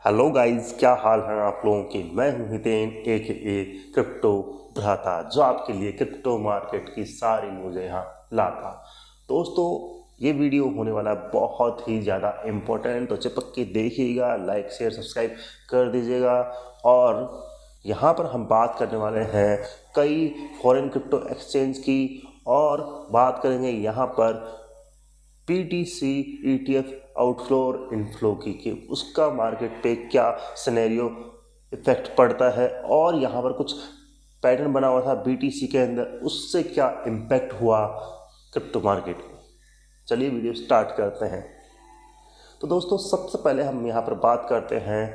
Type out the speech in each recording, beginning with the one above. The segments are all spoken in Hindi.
हेलो गाइस, क्या हाल है आप लोगों के। मैं हूं हितेन ए क्रिप्टो भ्राता, जो आपके लिए क्रिप्टो मार्केट की सारी न्यूज़ यहाँ लाता। दोस्तों, ये वीडियो होने वाला है बहुत ही ज़्यादा इम्पोर्टेंट, तो चिपक के देखिएगा, लाइक शेयर सब्सक्राइब कर दीजिएगा। और यहाँ पर हम बात करने वाले हैं कई फॉरेन क्रिप्टो एक्सचेंज की, और बात करेंगे यहाँ पर BTC ETF आउटफ्लो और इनफ्लो की कि उसका मार्केट पे क्या सिनेरियो इफेक्ट पड़ता है, और यहाँ पर कुछ पैटर्न बना हुआ था BTC के अंदर, उससे क्या इम्पैक्ट हुआ क्रिप्टो मार्केट में। चलिए वीडियो स्टार्ट करते हैं। तो दोस्तों, सबसे पहले हम यहाँ पर बात करते हैं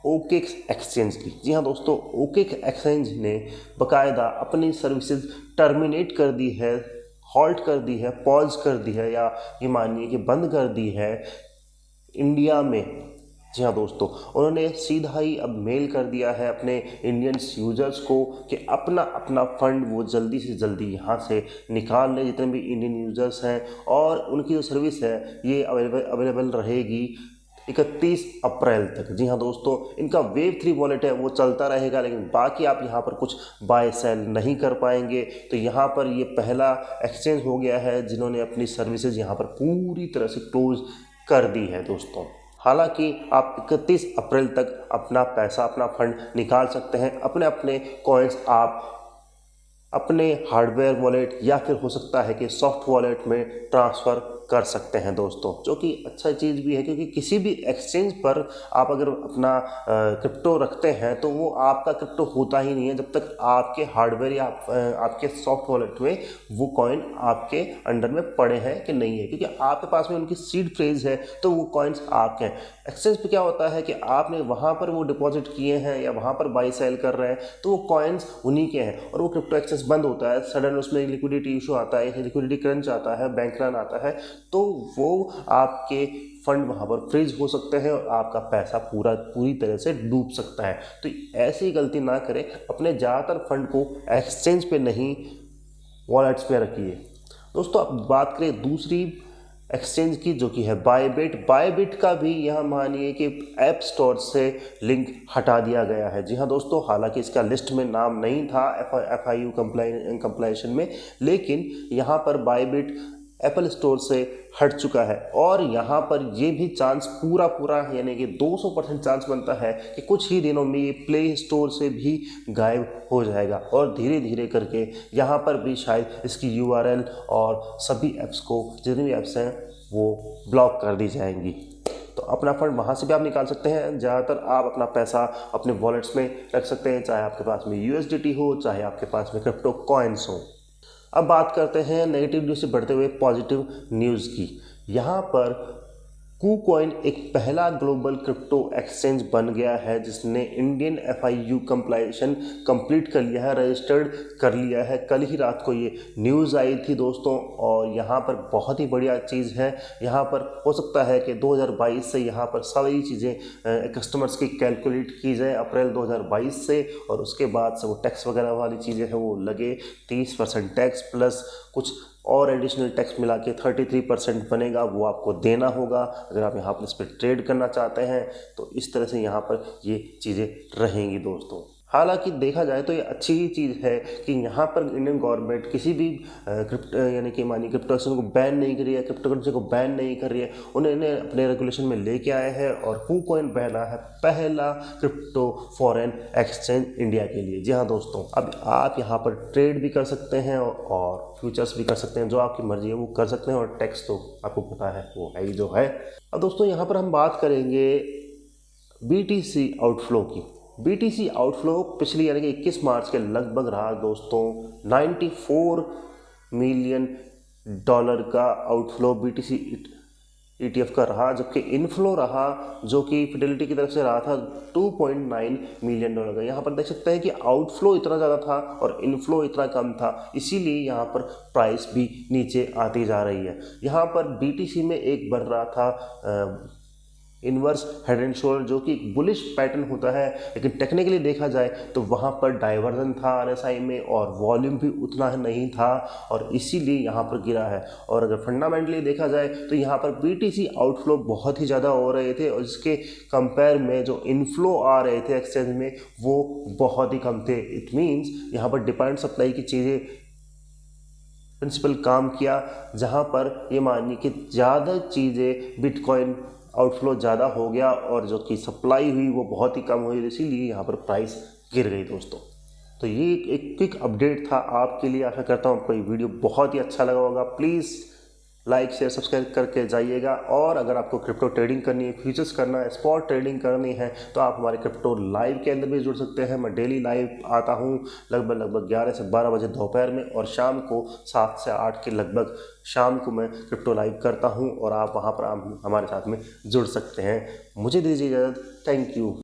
OKX एक्सचेंज की। जी हाँ दोस्तों, OKX एक्सचेंज ने बाकायदा अपनी सर्विसेज टर्मिनेट कर दी है, हॉल्ट कर दी है, पॉज कर दी है, या ये मानिए कि बंद कर दी है इंडिया में। जी हाँ दोस्तों, उन्होंने सीधा ही अब मेल कर दिया है अपने इंडियंस यूजर्स को कि अपना अपना फंड वो जल्दी से जल्दी यहाँ से निकाल लें, जितने भी इंडियन यूजर्स हैं। और उनकी जो सर्विस है ये अवेलेबल रहेगी 31 अप्रैल तक। जी हाँ दोस्तों, इनका Web3 वॉलेट है वो चलता रहेगा, लेकिन बाकी आप यहाँ पर कुछ बाय सेल नहीं कर पाएंगे। तो यहाँ पर ये पहला एक्सचेंज हो गया है जिन्होंने अपनी सर्विसेज यहाँ पर पूरी तरह से क्लोज कर दी है दोस्तों। हालांकि आप 31 अप्रैल तक अपना पैसा, अपना फंड निकाल सकते हैं। अपने अपने कॉइन्स आप अपने हार्डवेयर वॉलेट या फिर हो सकता है कि सॉफ्ट वॉलेट में ट्रांसफ़र कर सकते हैं दोस्तों, जो कि अच्छा चीज़ भी है, क्योंकि किसी भी एक्सचेंज पर आप अगर अपना क्रिप्टो रखते हैं तो वो आपका क्रिप्टो होता ही नहीं है जब तक आपके हार्डवेयर या आपके सॉफ्ट वॉलेट में वो कॉइन आपके अंडर में पड़े हैं कि नहीं है, क्योंकि आपके पास में उनकी सीड फ्रेज है तो वो कॉइन्स आपके हैं। एक्सचेंज पे क्या होता है कि आपने वहाँ पर वो डिपॉजिट किए हैं या वहाँ पर बाई सेल कर रहे हैं, तो वो कॉइन्स उन्हीं के हैं, और वो क्रिप्टो एक्सचेंज बंद होता है, सडन उसमें लिक्विडिटी इशू आता है, लिक्विडिटी क्रंच आता है, बैंक रन आता है, तो वो आपके फंड वहाँ पर फ्रीज हो सकते हैं और आपका पैसा पूरी तरह से डूब सकता है। तो ऐसी गलती ना करें, अपने ज़्यादातर फंड को एक्सचेंज पे नहीं वॉलेट्स पे रखिए। दोस्तों, अब बात करें दूसरी एक्सचेंज की, जो कि है बायबिट का भी यहाँ मानिए कि ऐप स्टोर से लिंक हटा दिया गया है। जी हाँ दोस्तों, हालांकि इसका लिस्ट में नाम नहीं था FIU कंप्लाइशन में, लेकिन यहाँ पर बायबिट एप्पल स्टोर से हट चुका है। और यहाँ पर ये भी चांस पूरा यानी कि 200% चांस बनता है कि कुछ ही दिनों में ये प्ले स्टोर से भी गायब हो जाएगा, और धीरे धीरे करके यहाँ पर भी शायद इसकी URL और सभी ऐप्स को, जितनी भी ऐप्स हैं वो ब्लॉक कर दी जाएंगी। तो अपना फंड वहाँ से भी आप निकाल सकते हैं। ज़्यादातर आप अपना पैसा अपने वॉलेट्स में रख सकते हैं, चाहे आपके पास में USDT हो, चाहे आपके पास में क्रिप्टो कॉइन्स हो। अब बात करते हैं नेगेटिव न्यूज़ से बढ़ते हुए पॉजिटिव न्यूज़ की। यहाँ पर KuCoin एक पहला ग्लोबल क्रिप्टो एक्सचेंज बन गया है जिसने इंडियन FIU कंप्लाइशन कंप्लीट कर लिया है, रजिस्टर्ड कर लिया है। कल ही रात को ये न्यूज़ आई थी दोस्तों, और यहाँ पर बहुत ही बढ़िया चीज़ है। यहाँ पर हो सकता है कि 2022 से यहाँ पर सारी चीज़ें कस्टमर्स की कैलकुलेट की जाए अप्रैल 2022 से, और उसके बाद से वो टैक्स वगैरह वाली चीज़ें हैं वो लगे। 30% टैक्स प्लस कुछ और एडिशनल टैक्स मिला के 33% बनेगा, वो आपको देना होगा अगर आप यहाँ पर इस पर ट्रेड करना चाहते हैं। तो इस तरह से यहाँ पर ये चीज़ें रहेंगी दोस्तों। हालांकि देखा जाए तो ये अच्छी ही चीज़ है कि यहाँ पर इंडियन गवर्नमेंट किसी भी क्रिप्टो यानी कि मानी क्रिप्टो एक्सचेंज को बैन नहीं कर रही है, क्रिप्टो करेंसी को बैन नहीं कर रही है, उन्हें अपने रेगुलेशन में लेके आए हैं। और KuCoin बना है पहला क्रिप्टो फॉरेन एक्सचेंज इंडिया के लिए। जी हाँ दोस्तों, अब आप यहाँ पर ट्रेड भी कर सकते हैं और फ्यूचर्स भी कर सकते हैं, जो आपकी मर्जी है वो कर सकते हैं, और टैक्स तो आपको पता है वो है ही जो है। अब दोस्तों, यहाँ पर हम बात करेंगे BTC आउटफ्लो की। BTC आउटफ्लो पिछली यानी कि 21 मार्च के लगभग रहा दोस्तों 94 मिलियन डॉलर का आउटफ्लो BTC ETF का रहा, जबकि इनफ्लो रहा जो कि फिडेलिटी की तरफ से रहा था 2.9 मिलियन डॉलर का। यहाँ पर देख सकते हैं कि आउटफ्लो इतना ज़्यादा था और इनफ्लो इतना कम था, इसीलिए यहाँ पर प्राइस भी नीचे आती जा रही है। यहाँ पर BTC में एक बढ़ रहा था इन्वर्स हेड एंड शोल्डर जो कि एक बुलिश पैटर्न होता है, लेकिन टेक्निकली देखा जाए तो वहाँ पर डाइवर्जन था RSI में और वॉल्यूम भी उतना नहीं था और इसीलिए यहाँ पर गिरा है। और अगर फंडामेंटली देखा जाए तो यहाँ पर BTC आउटफ्लो बहुत ही ज़्यादा हो रहे थे और इसके कंपेयर में जो इनफ्लो आ रहे थे एक्सचेंज में वो बहुत ही कम थे। इट मीन्स यहाँ पर डिमांड सप्लाई की चीज़ें प्रिंसिपल काम किया, जहाँ पर ये मानिए कि ज़्यादा चीज़ें बिटकॉइन आउटफ्लो ज़्यादा हो गया और जो कि सप्लाई हुई वो बहुत ही कम हुई, इसीलिए यहाँ पर प्राइस गिर गई दोस्तों। तो ये एक क्विक अपडेट था आपके लिए। आशा करता हूँ आपको ये वीडियो बहुत ही अच्छा लगा होगा। प्लीज़ लाइक शेयर सब्सक्राइब करके जाइएगा। और अगर आपको क्रिप्टो ट्रेडिंग करनी है, फ्यूचर्स करना है, स्पॉट ट्रेडिंग करनी है तो आप हमारे क्रिप्टो लाइव के अंदर भी जुड़ सकते हैं। मैं डेली लाइव आता हूँ लगभग 11 से 12 बजे दोपहर में और शाम को 7 से 8 के लगभग शाम को मैं क्रिप्टो लाइव करता हूँ और आप वहाँ पर हमारे साथ में जुड़ सकते हैं। मुझे दीजिए इजाज़त। Thank you.